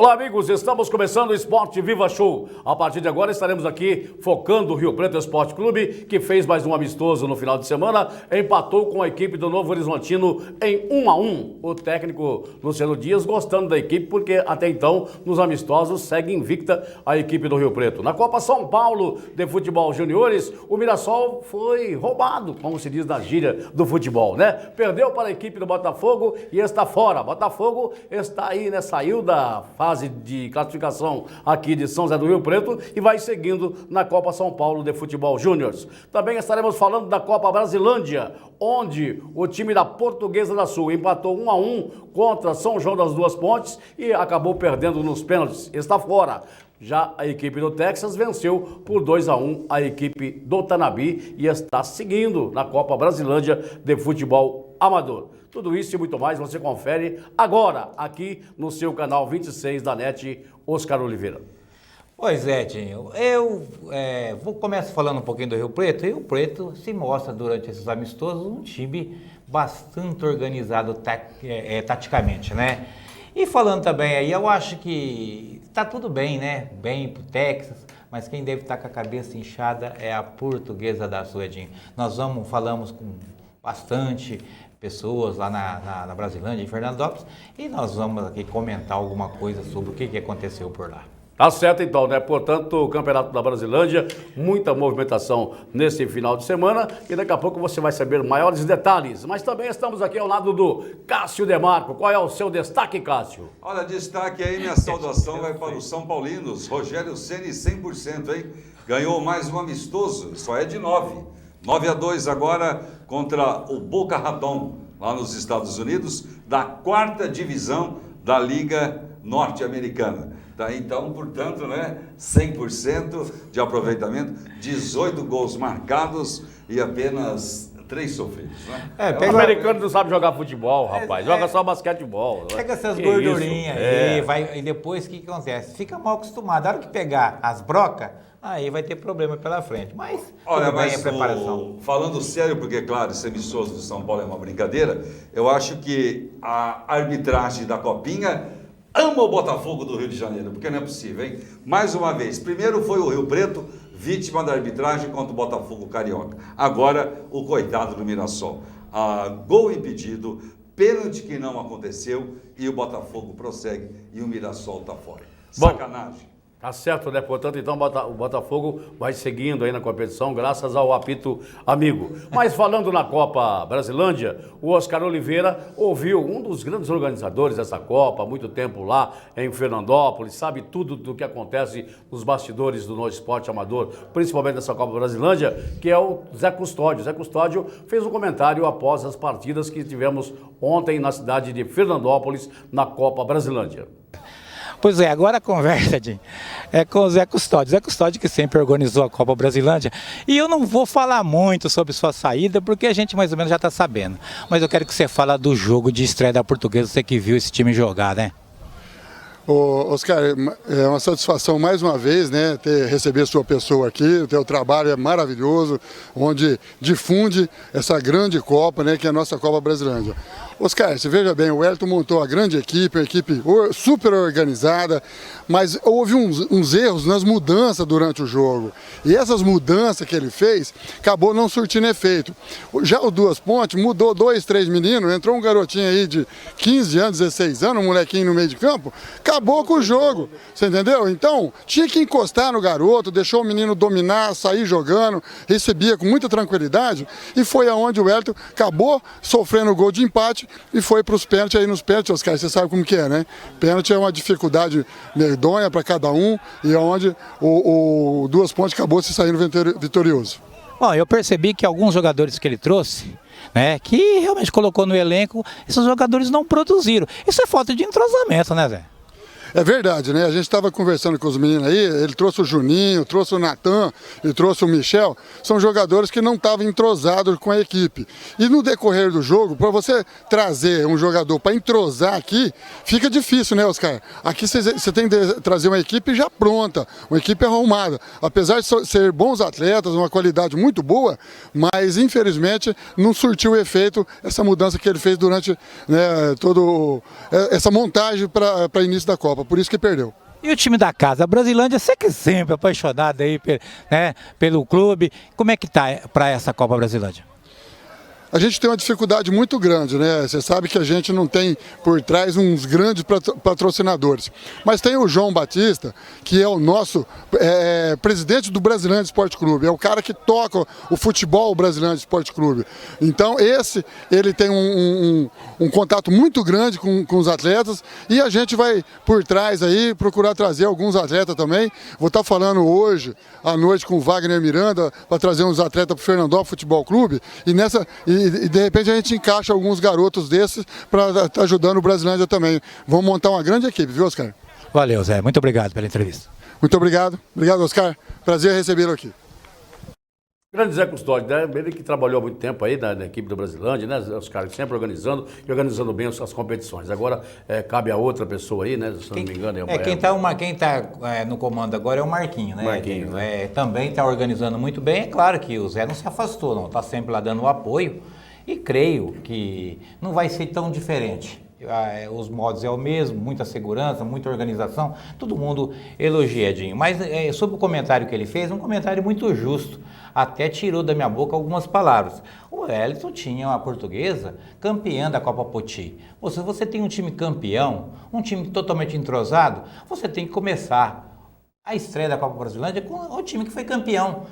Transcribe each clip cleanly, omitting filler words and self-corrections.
Olá, amigos, estamos começando o Esporte Viva Show. A partir de agora estaremos aqui focando o Rio Preto Esporte Clube, que fez mais um amistoso no final de semana, empatou com a equipe do Novo Horizontino em 1-1. O técnico Luciano Dias gostando da equipe, porque até então, nos amistosos, segue invicta a equipe do Rio Preto. Na Copa São Paulo de Futebol Juniores, o Mirassol foi roubado, como se diz na gíria do futebol, né? Perdeu para a equipe do Botafogo e está fora. Botafogo está aí, né? Saiu da fase de classificação aqui de São José do Rio Preto e vai seguindo na Copa São Paulo de Futebol Júnior. Também estaremos falando da Copa Brasilândia, onde o time da Portuguesa da Sul empatou 1-1 contra São João das Duas Pontes e acabou perdendo nos pênaltis. Está fora. Já a equipe do Texas venceu por 2-1 a equipe do Tanabi e está seguindo na Copa Brasilândia de Futebol Amador. Tudo isso e muito mais você confere agora aqui no seu canal 26 da NET, Oscar Oliveira. Pois é, Dinho. Eu começo falando um pouquinho do Rio Preto. E o Rio Preto se mostra durante esses amistosos um time bastante organizado taticamente, né? E falando também aí, eu acho que tá tudo bem, né? Bem pro Texas, mas quem deve estar com a cabeça inchada é a Portuguesa da Sul, Dinho. Nós falamos com bastante pessoas lá na Brasilândia, em Fernandópolis, e nós vamos aqui comentar alguma coisa sobre o que aconteceu por lá. Tá certo então, né? Portanto, o Campeonato da Brasilândia, muita movimentação nesse final de semana e daqui a pouco você vai saber maiores detalhes. Mas também estamos aqui ao lado do Cássio Demarco. Qual é o seu destaque, Cássio? Olha, destaque aí, minha saudação vai para os São Paulinos. Rogério Ceni 100%, hein? Ganhou mais um amistoso, só é de 9. 9-2 agora contra o Boca Raton, lá nos Estados Unidos, da 4ª divisão da Liga Norte-Americana. Tá, então, portanto, né, 100% de aproveitamento, 18 gols marcados e apenas 3 sofridos, né? O americano não sabe jogar futebol, rapaz, joga só basquetebol. Pega essas gordurinhas aí, e depois o que acontece? Fica mal acostumado, a hora que pegar as brocas, aí vai ter problema pela frente, mas olha, tudo bem a preparação. Falando sério, porque claro, esse amistoso de São Paulo é uma brincadeira, eu acho que a arbitragem da Copinha ama o Botafogo do Rio de Janeiro, porque não é possível, hein? Mais uma vez, primeiro foi o Rio Preto, vítima da arbitragem contra o Botafogo Carioca. Agora, o coitado do Mirassol. Gol impedido, pênalti que não aconteceu e o Botafogo prossegue e o Mirassol está fora. Sacanagem. Tá certo, né? Portanto, então, o Botafogo vai seguindo aí na competição, graças ao apito amigo. Mas falando na Copa Brasilândia, o Oscar Oliveira ouviu um dos grandes organizadores dessa Copa, há muito tempo lá em Fernandópolis, sabe tudo do que acontece nos bastidores do nosso esporte amador, principalmente nessa Copa Brasilândia, que é o Zé Custódio. O Zé Custódio fez um comentário após as partidas que tivemos ontem na cidade de Fernandópolis, na Copa Brasilândia. Pois é, agora a conversa, Jim, é com o Zé Custódio. Zé Custódio que sempre organizou a Copa Brasilândia. E eu não vou falar muito sobre sua saída, porque a gente mais ou menos já está sabendo. Mas eu quero que você fale do jogo de estreia da Portuguesa, você que viu esse time jogar, né? Oscar, é uma satisfação mais uma vez, né, receber sua pessoa aqui. O teu trabalho é maravilhoso, onde difunde essa grande Copa, né, que é a nossa Copa Brasilândia. Oscar, você veja bem, o Wellington montou a grande equipe, uma equipe super organizada, mas houve uns erros nas mudanças durante o jogo. E essas mudanças que ele fez, acabou não surtindo efeito. Já o Duas Pontes mudou 2, 3 meninos, entrou um garotinho aí de 15 anos, 16 anos, um molequinho no meio de campo, acabou com o jogo, você entendeu? Então, tinha que encostar no garoto, deixou o menino dominar, sair jogando, recebia com muita tranquilidade, e foi aonde o Wellington acabou sofrendo o gol de empate e foi para os pênaltis. Aí nos pênaltis, Oscar, você sabe como que é, né? Pênalti é uma dificuldade medonha para cada um, e é onde o Duas Pontes acabou se saindo vitorioso. Bom, eu percebi que alguns jogadores que ele trouxe, né, que realmente colocou no elenco, esses jogadores não produziram. Isso é falta de entrosamento, né, Zé? É verdade, né? A gente estava conversando com os meninos aí, ele trouxe o Juninho, trouxe o Natan e trouxe o Michel. São jogadores que não estavam entrosados com a equipe. E no decorrer do jogo, para você trazer um jogador para entrosar aqui, fica difícil, né, Oscar? Aqui você tem que trazer uma equipe já pronta, uma equipe arrumada. Apesar de ser bons atletas, uma qualidade muito boa, mas infelizmente não surtiu efeito essa mudança que ele fez durante, né, essa montagem para início da Copa. Copa, por isso que perdeu. E o time da casa, a Brasilândia, você que é sempre apaixonado aí, né, pelo clube, como é que tá para essa Copa Brasilândia? A gente tem uma dificuldade muito grande, né? Você sabe que a gente não tem por trás uns grandes patrocinadores. Mas tem o João Batista, que é o nosso presidente do Brasilândia Esporte Clube. É o cara que toca o futebol Brasilândia Esporte Clube. Então ele tem um contato muito grande com os atletas e a gente vai por trás aí procurar trazer alguns atletas também. Vou estar falando hoje à noite com o Wagner Miranda para trazer uns atletas para o Fernandópolis Futebol Clube e de repente a gente encaixa alguns garotos desses para estar ajudando o Brasilândia também. Vamos montar uma grande equipe, viu, Oscar? Valeu, Zé. Muito obrigado pela entrevista. Muito obrigado. Obrigado, Oscar. Prazer recebê-lo aqui. Grande Zé Custódio, né? Ele que trabalhou há muito tempo aí na equipe do Brasilândia, né? Os caras sempre organizando bem as competições. Agora cabe a outra pessoa aí, né? Se não me engano, quem tá no comando agora é o Marquinho, né? Marquinho, né? Também está organizando muito bem. É claro que o Zé não se afastou, não. Está sempre lá dando o apoio e creio que não vai ser tão diferente. Os modos é o mesmo, muita segurança, muita organização, todo mundo elogia, Edinho. Mas sobre o comentário que ele fez, um comentário muito justo, até tirou da minha boca algumas palavras. O Wellington tinha uma Portuguesa campeã da Copa Poti. Se você tem um time campeão, um time totalmente entrosado, você tem que começar a estreia da Copa Brasilândia com o time que foi campeão.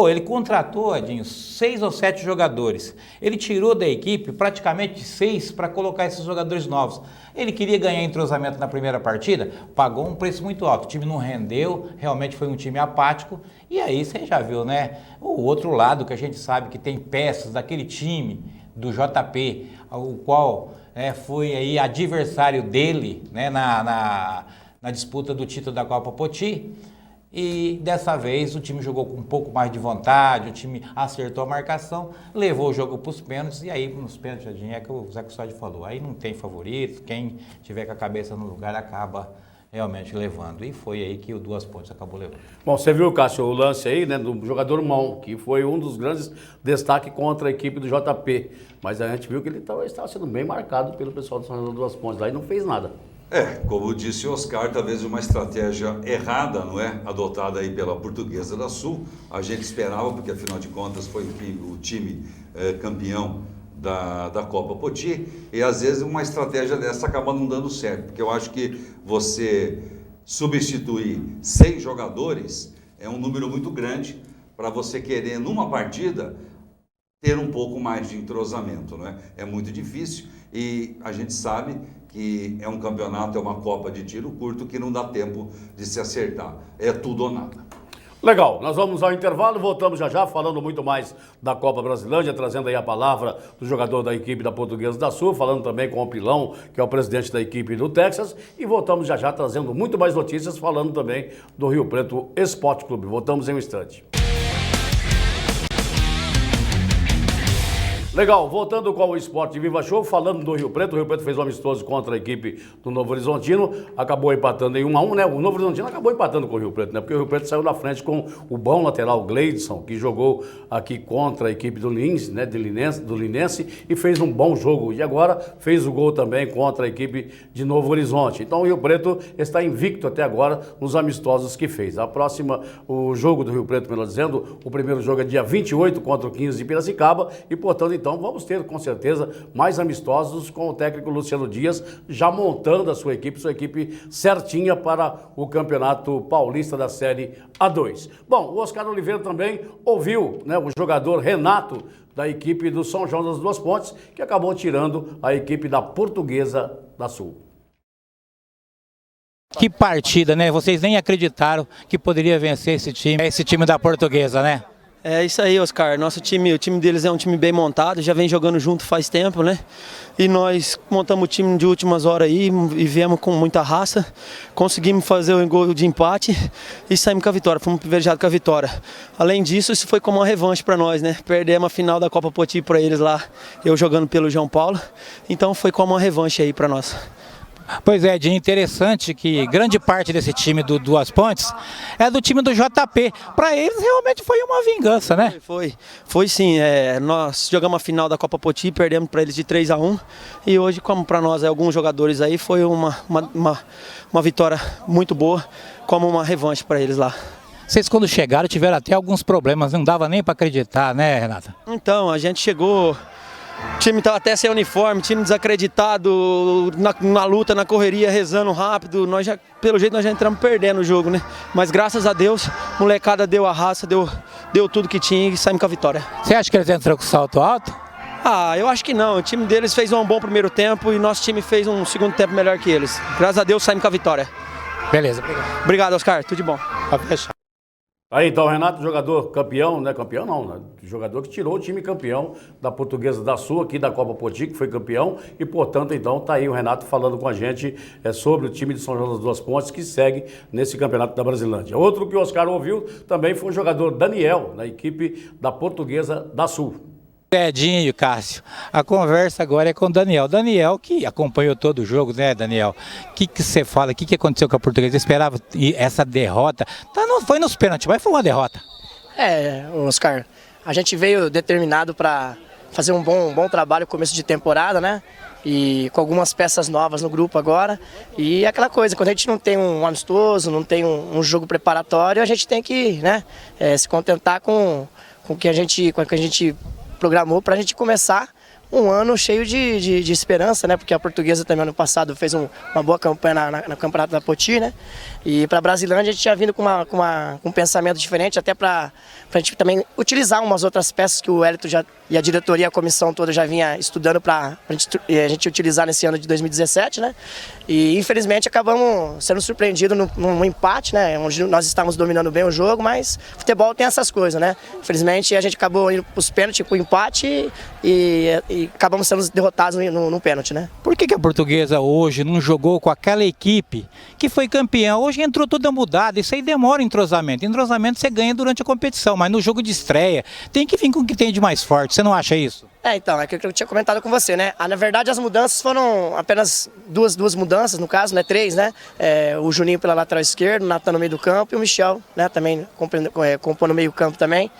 Ele contratou, Edinho, 6 ou 7 jogadores. Ele tirou da equipe praticamente 6 para colocar esses jogadores novos. Ele queria ganhar entrosamento na primeira partida, pagou um preço muito alto. O time não rendeu, realmente foi um time apático. E aí você já viu, né? O outro lado que a gente sabe que tem peças daquele time do JP, o qual foi aí adversário dele, né, na disputa do título da Copa Poti. E dessa vez o time jogou com um pouco mais de vontade, o time acertou a marcação, levou o jogo para os pênaltis e aí nos pênaltis, é que o Zé Custódio falou, aí não tem favorito, quem tiver com a cabeça no lugar acaba realmente levando. E foi aí que o Duas Pontes acabou levando. Bom, você viu, Cássio, o lance aí, né, do jogador Mão, que foi um dos grandes destaques contra a equipe do JP. Mas a gente viu que ele estava sendo bem marcado pelo pessoal do São José das Duas Pontes lá e não fez nada. Como disse o Oscar, talvez uma estratégia errada, não é? Adotada aí pela Portuguesa da Sul. A gente esperava, porque afinal de contas foi o time campeão da Copa Poti, e às vezes uma estratégia dessa acaba não dando certo, porque eu acho que você substituir 6 jogadores é um número muito grande para você querer, numa partida, ter um pouco mais de entrosamento, não é? É muito difícil e a gente sabe que é um campeonato, é uma Copa de tiro curto que não dá tempo de se acertar. É tudo ou nada. Legal, nós vamos ao intervalo, voltamos já falando muito mais da Copa Brasilândia, trazendo aí a palavra do jogador da equipe da Portuguesa da Sul, falando também com o Pilão, que é o presidente da equipe do Texas, e voltamos já trazendo muito mais notícias, falando também do Rio Preto Esporte Clube. Voltamos em um instante. Legal, voltando com o Esporte Viva Show, falando do Rio Preto. O Rio Preto fez um amistoso contra a equipe do Novo Horizontino, acabou empatando em 1-1, né? O Novo Horizontino acabou empatando com o Rio Preto, né? Porque o Rio Preto saiu na frente com o bom lateral Gleidson, que jogou aqui contra a equipe do Lins, né? Do Linense, e fez um bom jogo. E agora fez o gol também contra a equipe de Novo Horizonte. Então o Rio Preto está invicto até agora nos amistosos que fez. O jogo do Rio Preto, melhor dizendo, o primeiro jogo é dia 28 contra o 15 de Piracicaba, e portanto, então, vamos ter, com certeza, mais amistosos com o técnico Luciano Dias, já montando a sua equipe certinha para o Campeonato Paulista da Série A2. Bom, o Oscar Oliveira também ouviu, né, o jogador Renato, da equipe do São João das Duas Pontes, que acabou tirando a equipe da Portuguesa da Sul. Que partida, né? Vocês nem acreditaram que poderia vencer esse time da Portuguesa, né? É isso aí, Oscar. O time deles é um time bem montado, já vem jogando junto faz tempo, né? E nós montamos o time de últimas horas aí e viemos com muita raça. Conseguimos fazer o gol de empate e saímos com a vitória, fomos privilegiados com a vitória. Além disso, isso foi como uma revanche para nós, né? Perdemos a final da Copa Poti para eles lá, eu jogando pelo João Paulo. Então foi como uma revanche aí para nós. Pois é, Edinho, interessante que grande parte desse time do Duas Pontes é do time do JP. Para eles realmente foi uma vingança, né? Foi sim. Nós jogamos a final da Copa Poti, perdemos para eles de 3-1. E hoje, como para nós alguns jogadores aí, foi uma vitória muito boa, como uma revanche para eles lá. Vocês quando chegaram tiveram até alguns problemas, não dava nem para acreditar, né, Renata? Então, a gente chegou... O time estava até sem uniforme, time desacreditado, na luta, na correria, rezando rápido. Pelo jeito nós já entramos perdendo o jogo, né? Mas graças a Deus, a molecada deu a raça, deu tudo que tinha e saímos com a vitória. Você acha que eles entraram com salto alto? Eu acho que não. O time deles fez um bom primeiro tempo e nosso time fez um segundo tempo melhor que eles. Graças a Deus saímos com a vitória. Beleza, obrigado. Obrigado, Oscar. Tudo de bom. Pode fechar. Aí então, Renato, jogador campeão, né? Campeão não, né? Jogador que tirou o time campeão da Portuguesa da Sul, aqui da Copa Poti, que foi campeão. E, portanto, então, tá aí o Renato falando com a gente sobre o time de São João das Duas Pontes, que segue nesse campeonato da Brasilândia. Outro que o Oscar ouviu também foi o jogador Daniel, na equipe da Portuguesa da Sul. Edinho, Cássio, a conversa agora é com o Daniel. Daniel, que acompanhou todo o jogo, né, Daniel? O que você fala? O que aconteceu com a Portuguesa? Esperava essa derrota? Não foi nos pênaltis, mas foi uma derrota. Oscar, a gente veio determinado para fazer um bom trabalho no começo de temporada, né? E com algumas peças novas no grupo agora. E aquela coisa, quando a gente não tem um amistoso, não tem um jogo preparatório, a gente tem que, né, se contentar com o que a gente programou para a gente começar um ano cheio de esperança, né? Porque a Portuguesa também ano passado fez uma boa campanha na Campeonato da Poti, né? E para a Brasilândia a gente tinha vindo com um pensamento diferente, até para a gente também utilizar umas outras peças que o Hélito e a diretoria, a comissão toda já vinha estudando para a gente utilizar nesse ano de 2017, né? E infelizmente acabamos sendo surpreendidos num empate, né? Onde nós estávamos dominando bem o jogo, mas futebol tem essas coisas, né? Infelizmente a gente acabou indo para os pênaltis com o empate e acabamos sendo derrotados no pênalti, né? Por que a Portuguesa hoje não jogou com aquela equipe que foi campeã? Hoje entrou tudo mudado, isso aí demora entrosamento. Entrosamento você ganha durante a competição, mas no jogo de estreia tem que vir com o que tem de mais forte, você não acha isso? Então, é que eu tinha comentado com você, né? Na verdade, as mudanças foram apenas duas mudanças, no caso, né? 3, né? O Juninho pela lateral esquerda, o Natan no meio do campo e o Michel, né? Também compondo no meio campo também.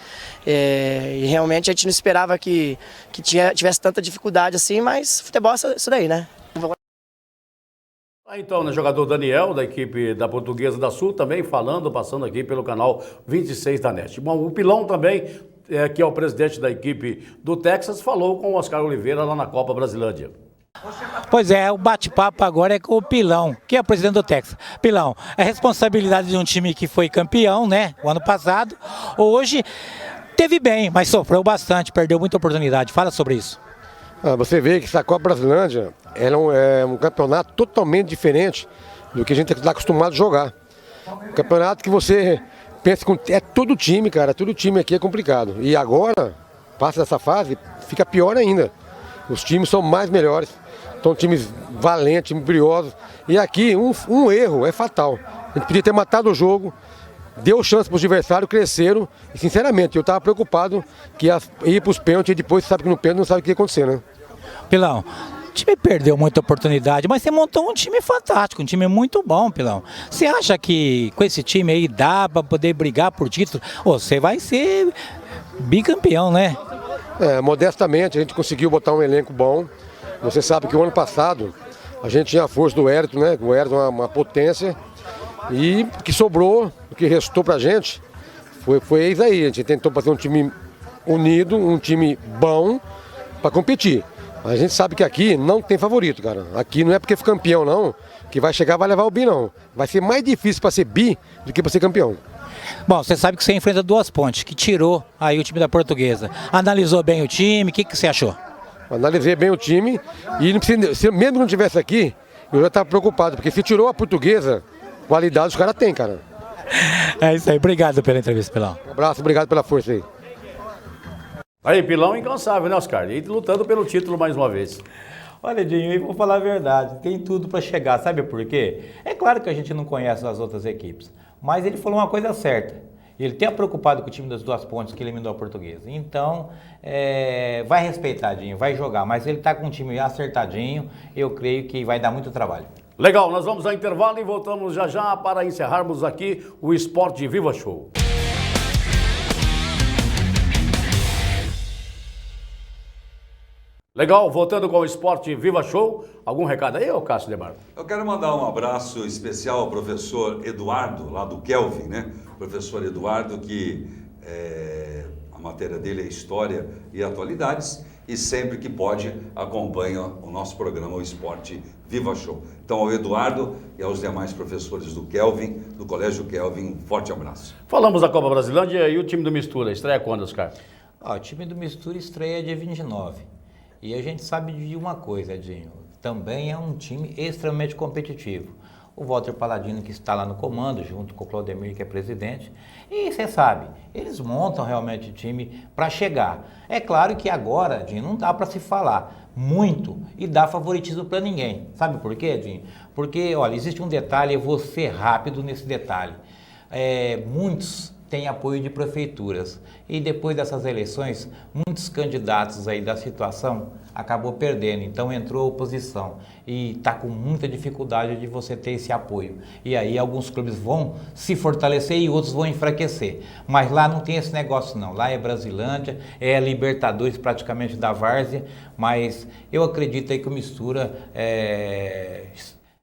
E realmente a gente não esperava que tivesse tanta dificuldade assim, mas futebol é isso daí, né? Então, né, jogador Daniel, da equipe da Portuguesa da Sul, também passando aqui pelo canal 26 da NET. Bom, o Pilão também, que é o presidente da equipe do Texas, falou com o Oscar Oliveira lá na Copa Brasilândia. Pois é, o bate-papo agora é com o Pilão, que é o presidente do Texas. Pilão, a responsabilidade de um time que foi campeão, né, o ano passado, hoje teve bem, mas sofreu bastante, perdeu muita oportunidade. Fala sobre isso. Você vê que essa Copa Brasilândia ela é um campeonato totalmente diferente do que a gente está acostumado a jogar. Um campeonato que você pensa que é todo time, cara, todo time aqui é complicado. E agora, passa dessa fase, fica pior ainda. Os times são mais melhores, são times valentes, times briosos. E aqui, um erro é fatal. A gente podia ter matado o jogo, deu chance para os adversários, cresceram. E sinceramente, eu estava preocupado que ia ir para os pênaltis e depois sabe que no pênalti não sabe o que ia acontecer, né? Pilão, o time perdeu muita oportunidade, mas você montou um time fantástico, um time muito bom, Pilão. Você acha que com esse time aí dá para poder brigar por título? Você vai ser bicampeão, né? Modestamente, a gente conseguiu botar um elenco bom. Você sabe que o ano passado a gente tinha a força do Hélito, né? O Hélito é uma potência. E o que sobrou, o que restou pra gente, foi isso aí. A gente tentou fazer um time unido, um time bom para competir. A gente sabe que aqui não tem favorito, cara. Aqui não é porque foi campeão, não, que vai chegar e vai levar o bi, não. Vai ser mais difícil para ser bi do que para ser campeão. Bom, você sabe que você enfrenta Duas Pontes, que tirou aí o time da Portuguesa. Analisou bem o time, o que você achou? Analisei bem o time e não precisa, mesmo que não tivesse aqui, eu já estava preocupado, porque se tirou a Portuguesa, qualidade os caras têm, cara. É isso aí, obrigado pela entrevista, Pilão. Um abraço, obrigado pela força aí. Aí, Pilão incansável, né, Oscar? E lutando pelo título mais uma vez. Olha, Edinho, eu vou falar a verdade, tem tudo para chegar, sabe por quê? É claro que a gente não conhece as outras equipes, mas ele falou uma coisa certa. Ele tem preocupado com o time das Duas Pontes que eliminou a Portuguesa. Então, vai respeitadinho, vai jogar, mas ele está com um time acertadinho, eu creio que vai dar muito trabalho. Legal, nós vamos ao intervalo e voltamos já já para encerrarmos aqui o Esporte Viva Show. Legal, voltando com o Esporte Viva Show. Algum recado aí, ô Cássio Demarco? Eu quero mandar um abraço especial ao professor Eduardo, lá do Kelvin, né? Professor Eduardo, que a matéria dele é História e Atualidades, e sempre que pode acompanha o nosso programa, o Esporte Viva Show. Então, ao Eduardo e aos demais professores do Kelvin, do Colégio Kelvin, um forte abraço. Falamos da Copa Brasilândia e o time do Mistura. Estreia quando, Oscar? O time do Mistura estreia dia 29. E a gente sabe de uma coisa, Edinho, também é um time extremamente competitivo. O Walter Paladino, que está lá no comando, junto com o Claudemir, que é presidente. E você sabe, eles montam realmente o time para chegar. É claro que agora, Edinho, não dá para se falar muito e dar favoritismo para ninguém. Sabe por quê, Edinho? Porque, olha, existe um detalhe, eu vou ser rápido nesse detalhe. Muitos têm apoio de prefeituras. E depois dessas eleições, muitos candidatos aí da situação acabou perdendo. Então entrou a oposição e está com muita dificuldade de você ter esse apoio. E aí alguns clubes vão se fortalecer e outros vão enfraquecer. Mas lá não tem esse negócio não. Lá é Brasilândia, é Libertadores praticamente da várzea. Mas eu acredito aí que o Mistura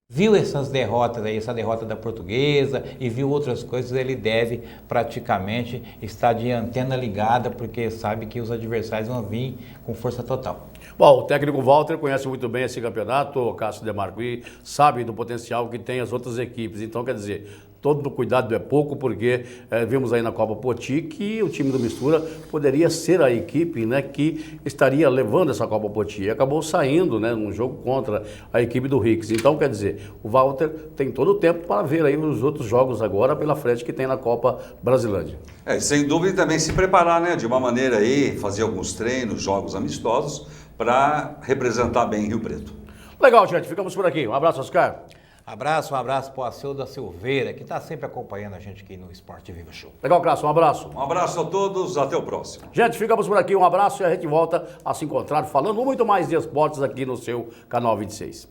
viu essas derrotas aí, essa derrota da Portuguesa e viu outras coisas, ele deve praticamente estar de antena ligada, porque sabe que os adversários vão vir com força total. Bom, o técnico Walter conhece muito bem esse campeonato, o Cássio Demarco, e sabe do potencial que tem as outras equipes. Então, quer dizer, todo cuidado é pouco, porque vimos aí na Copa Poti que o time do Mistura poderia ser a equipe, né, que estaria levando essa Copa Poti. E acabou saindo, né, num jogo contra a equipe do Ricks. Então, quer dizer, o Walter tem todo o tempo para ver aí os outros jogos agora pela frente que tem na Copa Brasilândia. Sem dúvida também se preparar, né, de uma maneira aí, fazer alguns treinos, jogos amistosos, para representar bem Rio Preto. Legal, gente, ficamos por aqui. Um abraço, Oscar. Um abraço para o Alceu da Silveira, que está sempre acompanhando a gente aqui no Esporte Viva Show. Legal, Cássio, um abraço. Um abraço a todos, até o próximo. Gente, ficamos por aqui, um abraço e a gente volta a se encontrar falando muito mais de esportes aqui no seu Canal 26.